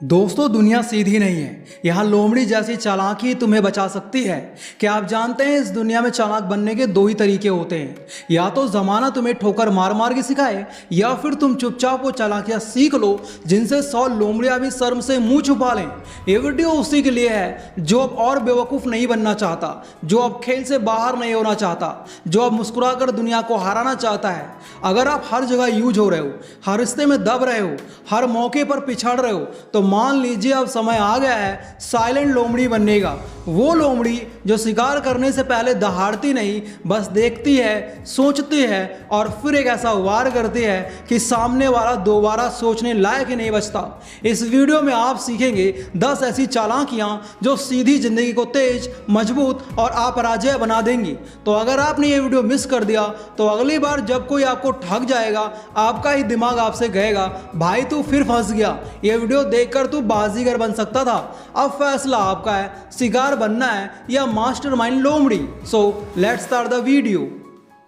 दोस्तों, दुनिया सीधी नहीं है। यहाँ लोमड़ी जैसी चालाकी तुम्हें बचा सकती है। क्या आप जानते हैं इस दुनिया में चालाक बनने के दो ही तरीके होते हैं। या तो ज़माना तुम्हें ठोकर मार मार के सिखाए, या फिर तुम चुपचाप वो चालाकियाँ सीख लो जिनसे 100 लोमड़ियाँ भी शर्म से मुंह छुपा लें। ये वीडियो उसी के लिए है जो अब और बेवकूफ़ नहीं बनना चाहता, जो अब खेल से बाहर नहीं होना चाहता, जो अब मुस्कुरा कर दुनिया को हराना चाहता है। अगर आप हर जगह यूज हो रहे हो, हर रिश्ते में दब रहे हो, हर मौके पर पिछड़ रहे हो, तो मान लीजिए अब समय आ गया है साइलेंट लोमड़ी बनने का। वो लोमड़ी जो शिकार करने से पहले दहाड़ती नहीं, बस देखती है, सोचती है और फिर एक ऐसा वार करती है कि सामने वाला दोबारा सोचने लायक ही नहीं बचता। इस वीडियो में आप सीखेंगे 10 ऐसी चालाकियां जो सीधी जिंदगी को तेज, मजबूत और अपराजय बना देंगी। तो अगर आपने ये वीडियो मिस कर दिया तो अगली बार जब कोई आपको ठग जाएगा, आपका ही दिमाग आपसे कहेगा, भाई तू फिर फंस गया, ये वीडियो देखकर तू बाजीगर बन सकता था। अब फैसला आपका है, शिकार बनना है या मास्टरमाइंड लोमड़ी। So let's start the video.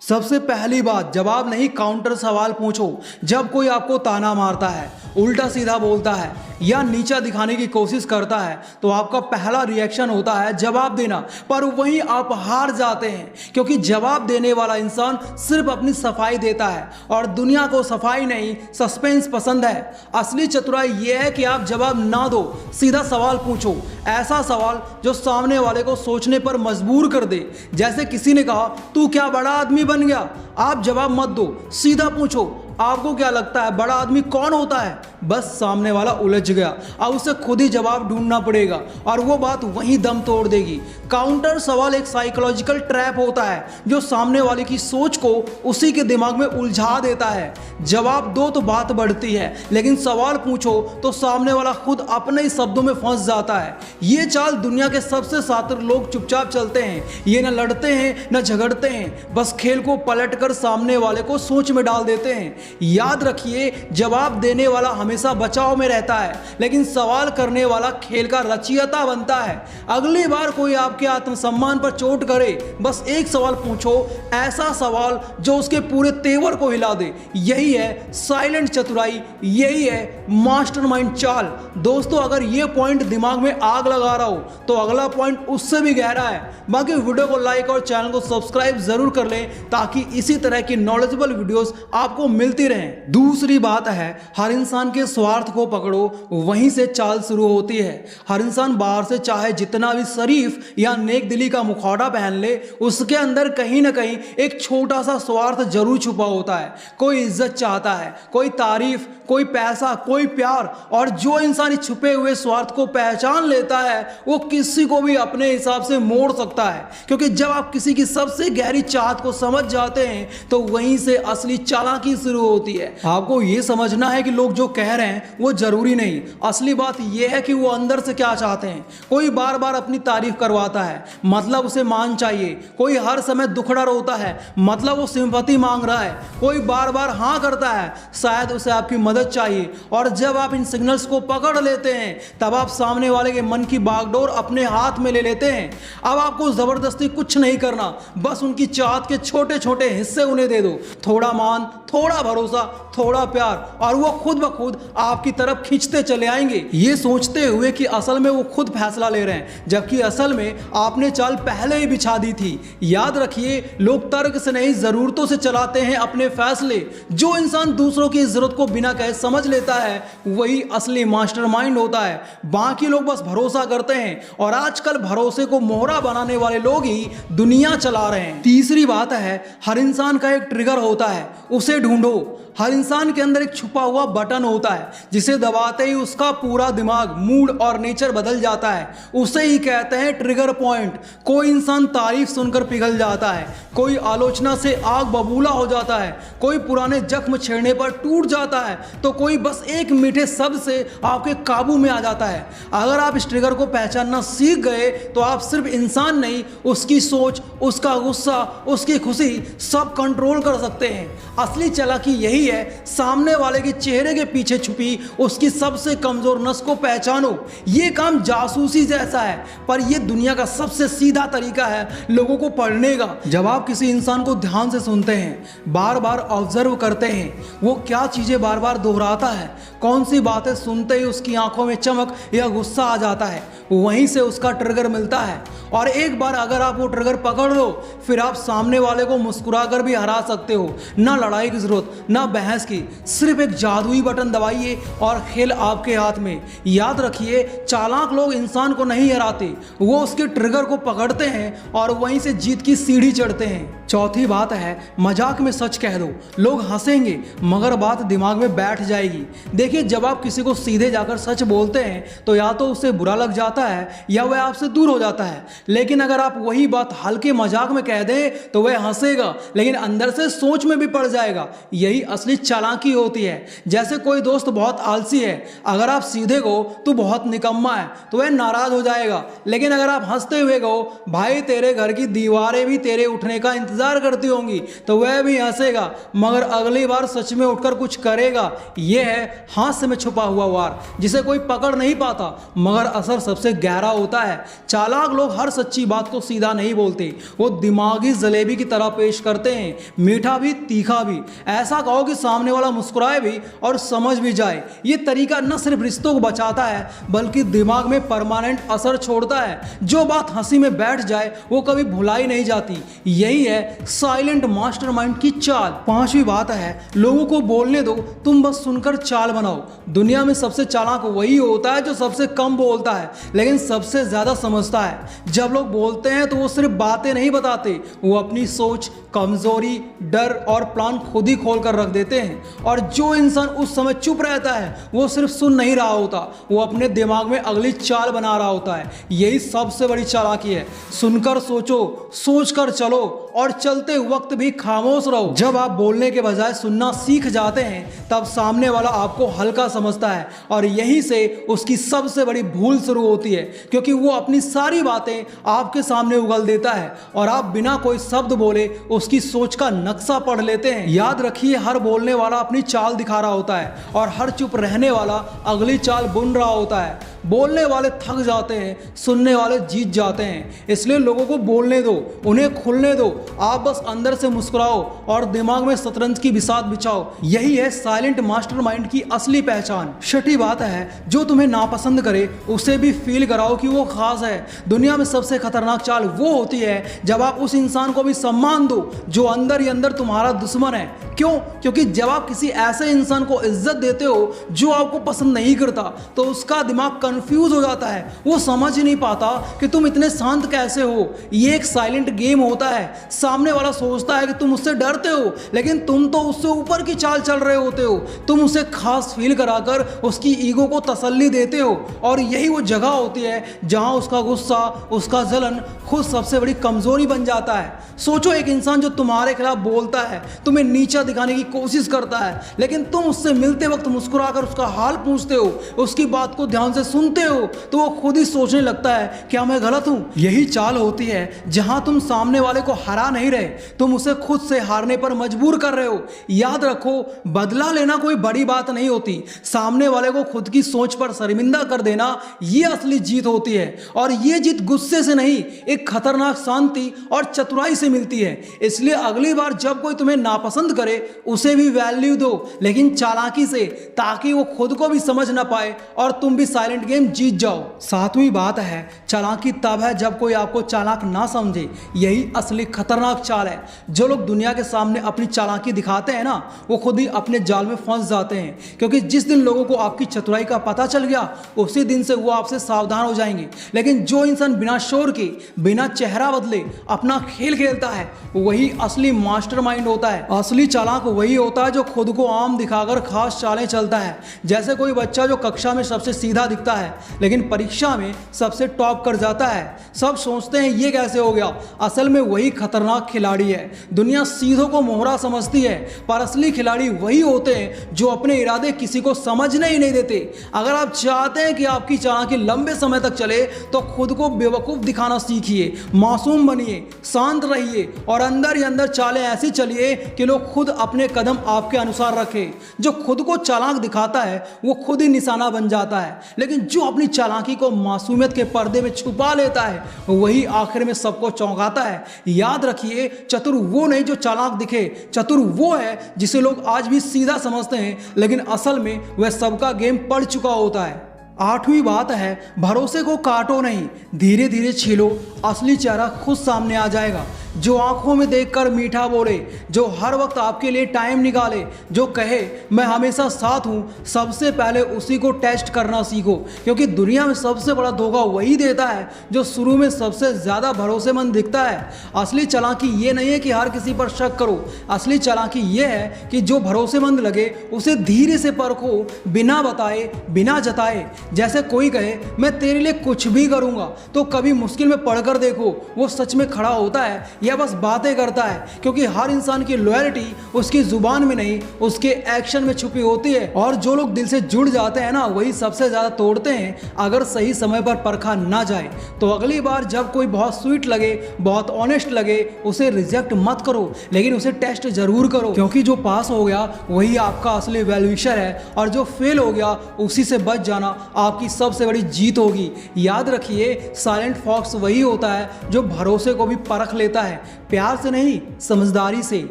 सबसे पहली बात, जवाब नहीं काउंटर सवाल पूछो। जब कोई आपको ताना मारता है, उल्टा सीधा बोलता है या नीचा दिखाने की कोशिश करता है, तो आपका पहला रिएक्शन होता है जवाब देना। पर वहीं आप हार जाते हैं, क्योंकि जवाब देने वाला इंसान सिर्फ अपनी सफाई देता है और दुनिया को सफाई नहीं, सस्पेंस पसंद है। असली चतुराई यह है कि आप जवाब ना दो, सीधा सवाल पूछो। ऐसा सवाल जो सामने वाले को सोचने पर मजबूर कर दे। जैसे किसी ने कहा, तू क्या बड़ा आदमी बन गया? आप जवाब मत दो, सीधा पूछो, आपको क्या लगता है बड़ा आदमी कौन होता है? बस सामने वाला उलझ गया। अब उसे खुद ही जवाब ढूंढना पड़ेगा और वो बात वहीं दम तोड़ देगी। काउंटर सवाल एक साइकोलॉजिकल ट्रैप होता है जो सामने वाले की सोच को उसी के दिमाग में उलझा देता है। जवाब दो तो बात बढ़ती है, लेकिन सवाल पूछो तो सामने वाला खुद अपने ही शब्दों में फंस जाता है। ये चाल दुनिया के सबसे शातिर लोग चुपचाप चलते हैं। ये न लड़ते हैं न झगड़ते हैं, बस खेल को पलटकर सामने वाले को सोच में डाल देते हैं। याद रखिए, जवाब देने वाला हमेशा बचाव में रहता है, लेकिन सवाल करने वाला खेल का रचयिता बनता है। अगली बार कोई आपके आत्मसम्मान पर चोट करे, बस एक सवाल पूछो, ऐसा सवाल जो उसके पूरे तेवर को हिला दे। यही है साइलेंट चतुराई, यही है मास्टरमाइंड चाल। दोस्तों, अगर ये पॉइंट दिमाग में आग लगा रहा हो तो अगला पॉइंट उससे भी गहरा है। बाकी वीडियो को लाइक और चैनल को सब्सक्राइब जरूर कर लें ताकि इसी तरह की नॉलेजेबल वीडियोस आपको मिलती रहें। दूसरी बात है, हर इंसान के स्वार्थ को पकड़ो, वहीं से चाल शुरू होती है। हर इंसान बाहर से चाहे जितना भी शरीफ या नेक दिली का मुखौटा पहन ले, उसके अंदर कहीं ना कहीं एक छोटा सा स्वार्थ जरूर छुपा होता है। कोई इज्जत चाहता है, कोई तारीफ, कोई पैसा, कोई प्यार। और जो इंसान इस छुपे हुए स्वार्थ को पहचान लेता है, वो किसी को भी अपने हिसाब से मोड़ सकता है। क्योंकि जब आप किसी की सबसे गहरी चाहत को समझ जाते हैं तो वहीं से असली चालाकी शुरू होती है। आपको ये समझना है कि लोग जो कह रहे हैं वो जरूरी नहीं, असली बात यह है कि वो अंदर से क्या चाहते हैं। कोई बार बार अपनी तारीफ करवाता है, मतलब उसे मान चाहिए। कोई हर समय दुखड़ा रोता है, मतलब वो सिंपैथी मांग रहा है। कोई बार बार हाँ करता है, शायद उसे आपकी मदद चाहिए। और जब आप इन सिग्नल्स को पकड़ लेते हैं, तब आप सामने वाले के मन की बागडोर अपने हाथ में ले लेते हैं। अब आपको जबरदस्ती कुछ नहीं करना, बस उनकी चाहत के छोटे छोटे हिस्से उन्हें दे दो। थोड़ा मान, थोड़ा भरोसा, थोड़ा प्यार, और वो खुद ब खुद आपकी तरफ खींचते चले आएंगे, ये सोचते हुए कि असल में वो खुद फैसला ले रहे हैं, जबकि असल में आपने चाल पहले ही बिछा दी थी। याद रखिए, लोग तर्क से नहीं, जरूरतों से चलाते हैं अपने फैसले। जो इंसान दूसरों की जरूरत को बिना कहे समझ लेता है, वही असली मास्टरमाइंड होता है। बाकी लोग बस भरोसा करते हैं, और आजकल भरोसे को मोहरा बनाने वाले लोग ही दुनिया चला रहे हैं। तीसरी बात है, हर इंसान का एक ट्रिगर होता है, उसे ढूंढो। हर इंसान के अंदर एक छुपा हुआ बटन होता है जिसे दबाते ही उसका पूरा दिमाग, मूड और नेचर बदल जाता है। उसे ही कहते हैं ट्रिगर पॉइंट। कोई इंसान तारीफ सुनकर पिघल जाता है, कोई आलोचना से आग बबूला हो जाता है, कोई पुराने जख्म छेड़ने पर टूट जाता है, तो कोई बस एक मीठे शब्द से आपके काबू में आ जाता है। अगर आप इस ट्रिगर को पहचानना सीख गए तो आप सिर्फ इंसान नहीं, उसकी सोच, उसका गुस्सा, उसकी खुशी सब कंट्रोल कर सकते हैं। असली चालाकी यही है सामने वाले के चेहरे के पीछे छुपी उसकी सबसे कमजोर नस को पहचानो। ये काम जासूसी जैसा है, पर यह दुनिया का सबसे सीधा तरीका है लोगों को पढ़ने का। जब आप किसी इंसान को ध्यान से सुनते हैं, बार बार ऑब्जर्व करते हैं, वो क्या चीजें बार बार दोहराता है, कौन सी बातें सुनते ही उसकी आंखों में चमक या गुस्सा आ जाता है, वहीं से उसका ट्रिगर मिलता है। और एक बार अगर आप वो ट्रिगर पकड़ लो, फिर आप सामने वाले को मुस्कुरा कर भी हरा सकते हो। ना लड़ाई की जरूरत, ना बहस की, सिर्फ एक जादुई बटन दबाइए और खेल आपके हाथ में। याद रखिए, चालाक लोग इंसान को नहीं हराते, वो उसके ट्रिगर को पकड़ते हैं और वहीं से जीत की सीढ़ी चढ़ते हैं। चौथी बात है, मजाक में सच कह दो, लोग हंसेंगे मगर बात दिमाग में बैठ जाएगी। देखिए, जब आप किसी को सीधे जाकर सच बोलते हैं तो या तो उसे बुरा लग जाता है या वह आपसे दूर हो जाता है, लेकिन अगर आप वही बात हल्के मजाक में कह दें तो वह हंसेगा लेकिन अंदर से सोच में भी पड़ जाएगा। यही असली चालाकी होती है। जैसे कोई दोस्त बहुत आलसी है, अगर आप सीधे कहो तू बहुत निकम्मा है तो वह नाराज हो जाएगा, लेकिन अगर आप हंसते हुए कहो भाई तेरे घर की दीवारें भी तेरे उठने का इंतजार करती होंगी, तो वह भी हंसेगा मगर अगली बार सच में उठकर कुछ करेगा। यह है हास्य में छुपा हुआ वार, जिसे कोई पकड़ नहीं पाता मगर असर सबसे गहरा होता है। चालाक लोग हर सच्ची बात को सीधा नहीं बोलते, वो दिमागी जलेबी की तरह पेश करते हैं, मीठा भी तीखा भी। ऐसा कहो कि सामने वाला मुस्कुराए भी और समझ भी जाए। ये तरीका न सिर्फ रिश्तों को बचाता है बल्कि दिमाग में परमानेंट असर छोड़ता है। जो बात हंसी में बैठ जाए वो कभी भुलाई नहीं जाती। यही है साइलेंट मास्टरमाइंड की चाल। पांचवी बात है, लोगों को बोलने दो, तुम बस सुनकर चाल बनाओ। दुनिया में सबसे चालाक वही होता है जो सबसे कम बोलता है लेकिन सबसे ज्यादा समझता है। जब लोग बोलते हैं तो वो सिर्फ बातें नहीं बताते, वो अपनी सोच, कमजोरी, डर और प्लान खुद ही खोल कर रख देते हैं। और जो इंसान उस समय चुप रहता है वो सिर्फ सुन नहीं रहा होता, वो अपने दिमाग में अगली चाल बना रहा होता है। यही सबसे बड़ी चालाकी है। सुनकर सोचो, सोचकर चलो और चलते वक्त भी खामोश रहो। जब आप बोलने के बजाय सुनना सीख जाते हैं तब सामने वाला आपको हल्का समझता है और यहीं से उसकी सबसे बड़ी भूल शुरू होती है, क्योंकि वो अपनी सारी बातें आपके सामने उगल देता है और आप बिना कोई शब्द बोले उसकी सोच का नक्शा पढ़ लेते हैं। याद रखिए, हर बोलने वाला अपनी चाल दिखा रहा होता है और हर चुप रहने वाला अगली चाल बुन रहा होता है। बोलने वाले थक जाते हैं, सुनने वाले जीत जाते हैं। इसलिए लोगों को बोलने दो, उन्हें खुलने दो। आप बस अंदर से मुस्कुराओ और दिमाग में शतरंज की बिसात बिछाओ। यही है साइलेंट मास्टरमाइंड की असली पहचान। छठी बात है, जो तुम्हें नापसंद करे उसे भी फील कराओ कि वो खास है। दुनिया में सबसे खतरनाक चाल वो होती है जब आप उस इंसान को भी सम्मान दो जो अंदर ही अंदर तुम्हारा दुश्मन है। क्यों? क्योंकि जब आप किसी ऐसे इंसान को इज्जत देते हो जो आपको पसंद नहीं करता तो उसका दिमाग कंफ्यूज हो जाता है, वो समझ ही नहीं पाता कि तुम इतने शांत कैसे हो। ये एक साइलेंट गेम होता है। सामने वाला सोचता है कि तुम उससे डरते हो लेकिन तुम तो उससे ऊपर की चाल चल रहे होते हो। तुम उसे खास फील कराकर उसकी ईगो को तसल्ली देते हो और यही वो जगह होती है जहां उसका गुस्सा, उसका जलन खुद सबसे बड़ी कमजोरी बन जाता है। सोचो, एक इंसान जो तुम्हारे खिलाफ बोलता है, तुम्हें नीचा दिखाने की कोशिश करता है, लेकिन तुम उससे मिलते वक्त मुस्कुराकर उसका हाल पूछते हो, उसकी बात को ध्यान से सुनते हो, तो वो खुद ही सोचने लगता है क्या मैं गलत हूं। यही चाल होती है जहां तुम सामने वाले को हरा नहीं रहे, तुम उसे खुद से हारने पर मजबूर कर रहे हो। याद रखो, बदला लेना कोई बड़ी बात नहीं होती, सामने वाले को खुद की सोच पर शर्मिंदा कर देना ये असली जीत होती है। और ये जीत गुस्से से नहीं, एक खतरनाक शांति और चतुराई से मिलती है। इसलिए अगली बार जब कोई तुम्हें नापसंद करे उसे भी वैल्यू दो, लेकिन चालाकी से, ताकि वो खुद को भी समझ ना पाए और तुम भी साइलेंट गेम जीत जाओ। सातवीं बात है, चालाकी तब है जब कोई आपको चालाक ना समझे। यही असली खतरनाक चाल है। जो लोग दुनिया के सामने अपनी चालाकी दिखाते हैं ना, वो खुद ही अपने जाल में फंस जाते हैं, क्योंकि जिस दिन लोगों को आपकी चतुराई का पता चल गया उसी दिन से वो आपसे सावधान हो जाएंगे। लेकिन जो इंसान बिना शोर के, बिना चेहरा बदले अपना खेल खेलता है, वही असली मास्टरमाइंड होता है। असली चालाक वही होता है जो खुद को आम दिखाकर खास चालें चलता है। जैसे कोई बच्चा जो कक्षा में सबसे सीधा दिखता है, लेकिन परीक्षा में सबसे टॉप कर जाता है। सब सोचते हैं ये कैसे हो गया, असल में वही खतरनाक खिलाड़ी है। दुनिया सीधों को मोहरा समझती है, पर असली खिलाड़ी वही होते हैं जो अपने इरादे किसी को समझने ही नहीं देते। अगर आप चाहते हैं कि आपकी चालाकी लंबे समय तक चले तो खुद को बेवकूफ़ दिखाना सीखिए, मासूम बनिए, शांत रहिए और अंदर ही अंदर चालें ऐसी चलिए कि लोग खुद अपने कदम आपके अनुसार रखें। जो खुद को चालाक दिखाता है वो खुद ही निशाना बन जाता है, लेकिन जो अपनी चालाकी को मासूमियत के पर्दे में छुपा लेता है वही आखिर में सबको चौंकाता है। याद रखिए, चतुर वो नहीं जो चालाक दिखे, चतुर वो है जिसे लोग आज भी सीधा समझते हैं लेकिन असल में वह सबका गेम पढ़ चुका होता है। 8वीं बात है, भरोसे को काटो नहीं, धीरे धीरे छीलो, असली चेहरा खुद सामने आ जाएगा। जो आंखों में देखकर मीठा बोले, जो हर वक्त आपके लिए टाइम निकाले, जो कहे मैं हमेशा साथ हूँ, सबसे पहले उसी को टेस्ट करना सीखो, क्योंकि दुनिया में सबसे बड़ा धोखा वही देता है जो शुरू में सबसे ज़्यादा भरोसेमंद दिखता है। असली चालाकी ये नहीं है कि हर किसी पर शक करो, असली चालाकी ये है कि जो भरोसेमंद लगे उसे धीरे से परखो, बिना बताए, बिना जताए। जैसे कोई कहे मैं तेरे लिए कुछ भी करूँगा, तो कभी मुश्किल में पढ़कर देखो वो सच में खड़ा होता है या बस बातें करता है, क्योंकि हर इंसान की लॉयल्टी उसकी जुबान में नहीं उसके एक्शन में छुपी होती है। और जो लोग दिल से जुड़ जाते हैं ना वही सबसे ज़्यादा तोड़ते हैं। अगर सही समय पर परखा ना जाए तो अगली बार जब कोई बहुत स्वीट लगे, बहुत ऑनेस्ट लगे, उसे रिजेक्ट मत करो, लेकिन उसे टेस्ट जरूर करो, क्योंकि जो पास हो गया वही आपका असली वेलविशर है और जो फेल हो गया उसी से बच जाना आपकी सबसे बड़ी जीत होगी। याद रखिए, साइलेंट फॉक्स वही होता है जो भरोसे को भी परख लेता है, प्यार से नहीं समझदारी से।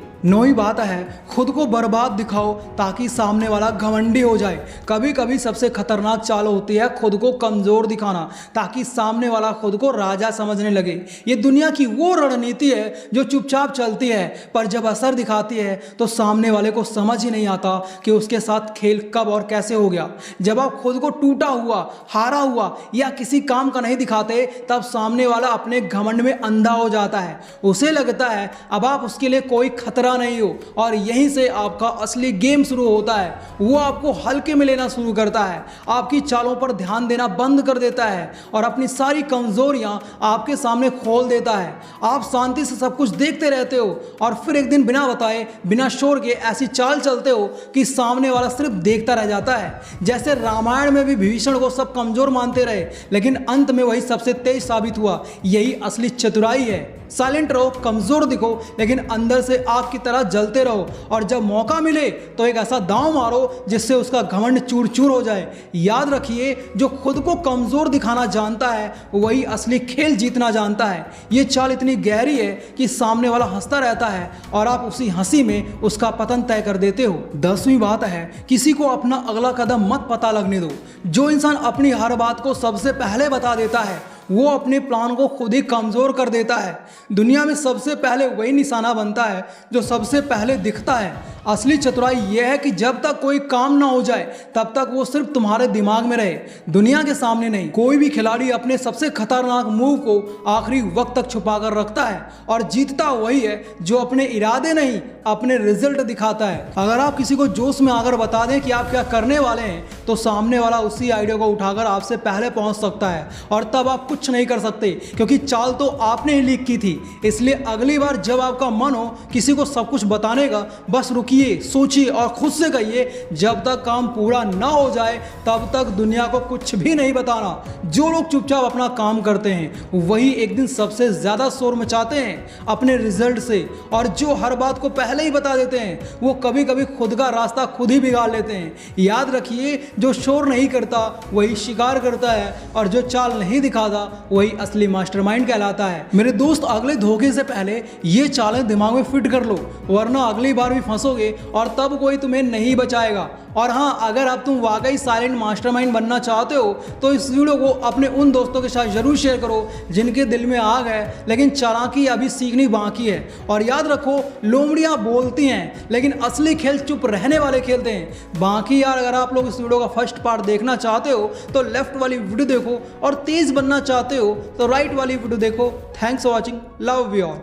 9वीं बात है, खुद को बर्बाद दिखाओ ताकि सामने वाला घमंडी हो जाए। कभी कभी सबसे खतरनाक चाल होती है खुद को कमज़ोर दिखाना ताकि सामने वाला खुद को राजा समझने लगे। ये दुनिया की वो रणनीति है जो चुपचाप चलती है, पर जब असर दिखाती है तो सामने वाले को समझ ही नहीं आता कि उसके साथ खेल कब और कैसे हो गया। जब आप खुद को टूटा हुआ, हारा हुआ या किसी काम का नहीं दिखाते, तब सामने वाला अपने घमंड में अंधा हो जाता है। उसे लगता है अब आप उसके लिए कोई खतरा नहीं हो, और यहीं से आपका असली गेम शुरू होता है। वो आपको हल्के में लेना शुरू करता है, आपकी चालों पर ध्यान देना बंद कर देता है और अपनी सारी कमजोरियां आपके सामने खोल देता है। आप शांति से सब कुछ देखते रहते हो और फिर एक दिन बिना बताए, बिना शोर के ऐसी चाल चलते हो कि सामने वाला सिर्फ देखता रह जाता है। जैसे रामायण में भी विभीषण को सब कमजोर मानते रहे, लेकिन अंत में वही सबसे तेज साबित हुआ। यही असली चतुराई है। साइलेंट रहो, कमजोर दिखो, लेकिन अंदर से आग की तरह जलते रहो, और जब मौका मिले तो एक ऐसा दांव मारो जिससे उसका घमंड चूर चूर हो जाए। याद रखिए, जो खुद को कमजोर दिखाना जानता है वही असली खेल जीतना जानता है। ये चाल इतनी गहरी है कि सामने वाला हंसता रहता है और आप उसी हंसी में उसका पतन तय कर देते हो। 10वीं बात है, किसी को अपना अगला कदम मत पता लगने दो। जो इंसान अपनी हर बात को सबसे पहले बता देता है वो अपने प्लान को खुद ही कमज़ोर कर देता है। दुनिया में सबसे पहले वही निशाना बनता है जो सबसे पहले दिखता है। असली चतुराई यह है कि जब तक कोई काम ना हो जाए तब तक वो सिर्फ तुम्हारे दिमाग में रहे, दुनिया के सामने नहीं। कोई भी खिलाड़ी अपने सबसे खतरनाक मूव को आखिरी वक्त तक छुपा कर रखता है, और जीतता वही है जो अपने इरादे नहीं अपने रिजल्ट दिखाता है। अगर आप किसी को जोश में आकर बता दें कि आप क्या करने वाले हैं तो सामने वाला उसी आइडिया को उठाकर आपसे पहले पहुंच सकता है, और तब आप कुछ नहीं कर सकते क्योंकि चाल तो आपने ही लीक की थी। इसलिए अगली बार जब आपका मन हो किसी को सब कुछ बताने का, बस रुकिए, सोचिए और खुद से कहिए जब तक काम पूरा ना हो जाए तब तक दुनिया को कुछ भी नहीं बताना। जो लोग चुपचाप अपना काम करते हैं वही एक दिन सबसे ज्यादा शोर मचाते हैं अपने रिजल्ट से, और जो हर बात को पहले ही बता देते हैं वो कभी कभी खुद का रास्ता खुद ही बिगाड़ लेते हैं। याद रखिए, जो शोर नहीं करता वही शिकार करता है, और जो चाल नहीं दिखाता वही असली मास्टरमाइंड कहलाता है। मेरे दोस्त, अगले धोखे से पहले ये चालें दिमाग में फिट कर लो, वरना अगली बार भी फंसोगे और तब कोई तुम्हें नहीं बचाएगा। और हाँ, अगर अब तुम वाकई साइलेंट मास्टरमाइंड बनना चाहते हो तो इस वीडियो को अपने उन दोस्तों के साथ जरूर शेयर करो जिनके दिल में आग है लेकिन चालाकी अभी सीखनी बाकी है। और याद रखो, लोमड़ियाँ बोलती हैं लेकिन असली खेल चुप रहने वाले खेलते हैं। बाकी यार, अगर आप लोग इस वीडियो का फर्स्ट पार्ट देखना चाहते हो तो लेफ्ट वाली वीडियो देखो, और तेज बनना चाहते हो तो राइट वाली वीडियो देखो। Thanks for watching, love you all.